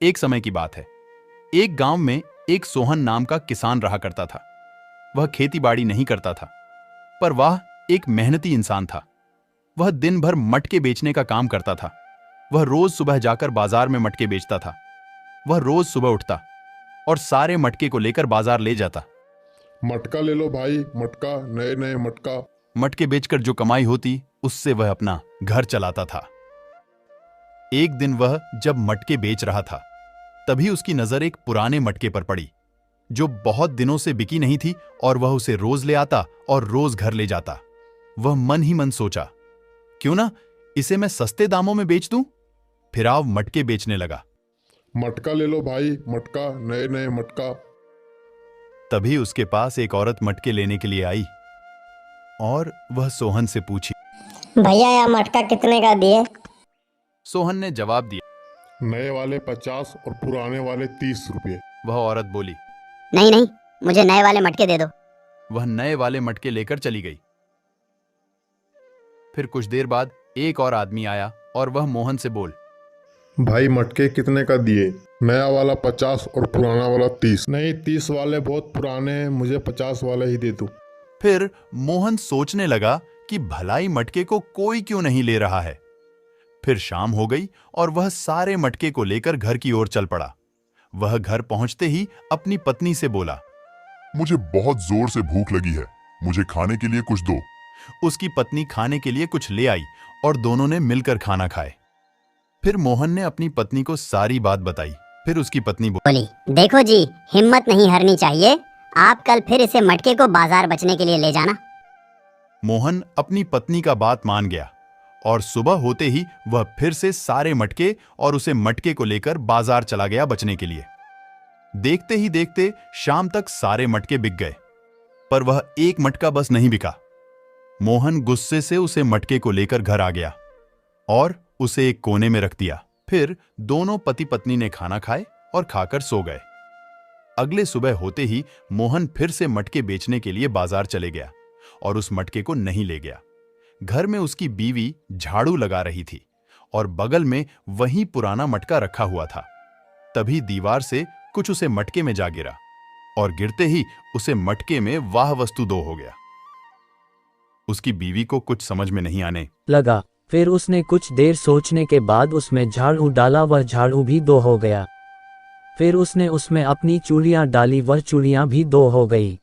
एक समय की बात है। एक गांव में एक सोहन नाम का किसान रहा करता था। वह खेती बाड़ी नहीं करता था, पर वह एक मेहनती इंसान था। वह दिन भर मटके बेचने का काम करता था। वह रोज सुबह जाकर बाजार में मटके बेचता था। वह रोज सुबह उठता और सारे मटके को लेकर बाजार ले जाता। मटका ले लो भाई, मटका, नए नए मटका। मटके बेचकर जो कमाई होती उससे वह अपना घर चलाता था। एक दिन वह जब मटके बेच रहा था, तभी उसकी नजर एक पुराने मटके पर पड़ी जो बहुत दिनों से बिकी नहीं थी, और वह उसे रोज ले आता और रोज घर ले जाता। वह मन ही मन सोचा, क्यों ना इसे मैं सस्ते दामों में बेच दूं। फिर आव मटके बेचने लगा। मटका ले लो भाई, मटका, नए नए मटका। तभी उसके पास एक औरत मटके लेने के लिए आई और वह सोहन से पूछी। भैया यह मटका कितने का दिए? सोहन ने जवाब दिया। नए वाले 50 और पुराने वाले 30 रुपये। वह औरत बोली, नहीं नहीं, मुझे नए वाले मटके दे दो। वह नए वाले मटके लेकर चली गई। फिर कुछ देर बाद एक और आदमी आया और वह मोहन से बोल, भाई मटके कितने का दिए? नया वाला 50 और पुराना वाला 30। नहीं, 30 वाले बहुत पुराने हैं, मुझे 50 वाले ही दे दो। फिर मोहन सोचने लगा कि भलाई मटके को कोई क्यों नहीं ले रहा है। फिर शाम हो गई और वह सारे मटके को लेकर घर की ओर चल पड़ा। वह घर पहुंचते ही अपनी पत्नी से बोला, मुझे बहुत जोर से भूख लगी है, मुझे खाने के लिए कुछ दो। उसकी पत्नी खाने के लिए कुछ ले आई और दोनों ने मिलकर खाना खाए। फिर मोहन ने अपनी पत्नी को सारी बात बताई। फिर उसकी पत्नी बोली, देखो जी, हिम्मत नहीं हारनी चाहिए। आप कल फिर इसे मटके को बाजार बेचने के लिए ले जाना। मोहन अपनी पत्नी का बात मान गया और सुबह होते ही वह फिर से सारे मटके और उसे मटके को लेकर बाजार चला गया बचने के लिए। देखते ही देखते शाम तक सारे मटके बिक गए, पर वह एक मटका बस नहीं बिका। मोहन गुस्से से उसे मटके को लेकर घर आ गया और उसे एक कोने में रख दिया। फिर दोनों पति पत्नी ने खाना खाए और खाकर सो गए। अगले सुबह होते ही मोहन फिर से मटके बेचने के लिए बाजार चले गया और उस मटके को नहीं ले गया। घर में उसकी बीवी झाड़ू लगा रही थी और बगल में वही पुराना मटका रखा हुआ था। तभी दीवार से कुछ उसे मटके में जा गिरा और गिरते ही उसे मटके में वाह वस्तु दो हो गया। उसकी बीवी को कुछ समझ में नहीं आने लगा। फिर उसने कुछ देर सोचने के बाद उसमें झाड़ू डाला, वह झाड़ू भी दो हो गया। फिर उसने उसमें अपनी चूड़ियां डाली, वह चूड़ियां भी दो हो गई।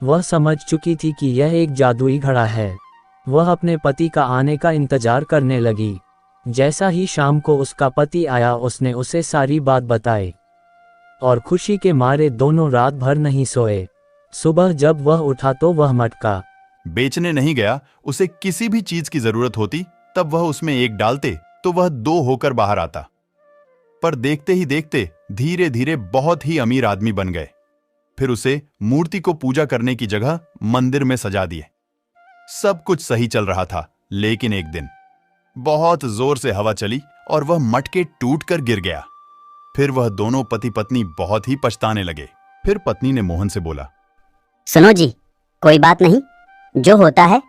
वह समझ चुकी थी कि यह एक जादुई घड़ा है। वह अपने पति का आने का इंतजार करने लगी। जैसा ही शाम को उसका पति आया, उसने उसे सारी बात बताई और खुशी के मारे दोनों रात भर नहीं सोए। सुबह जब वह उठा तो वह मटका बेचने नहीं गया। उसे किसी भी चीज की जरूरत होती तब वह उसमें एक डालते तो वह दो होकर बाहर आता। पर देखते ही देखते धीरे धीरे बहुत ही अमीर आदमी बन गए। फिर उसे मूर्ति को पूजा करने की जगह मंदिर में सजा दिए। सब कुछ सही चल रहा था, लेकिन एक दिन बहुत जोर से हवा चली और वह मटके टूटकर गिर गया। फिर वह दोनों पति पत्नी बहुत ही पछताने लगे। फिर पत्नी ने मोहन से बोला, सुनो जी, कोई बात नहीं, जो होता है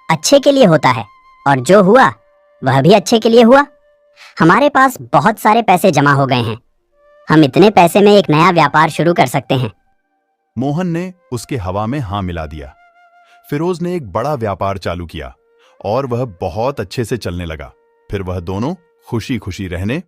अच्छे के लिए होता है और जो हुआ वह भी अच्छे के लिए हुआ। हमारे पास बहुत सारे पैसे जमा हो गए हैं, हम इतने पैसे में एक नया व्यापार शुरू कर सकते हैं। मोहन ने उसके हवा में हाँ मिला दिया। फिरोज ने एक बड़ा व्यापार चालू किया और वह बहुत अच्छे से चलने लगा। फिर वह दोनों खुशी खुशी रहने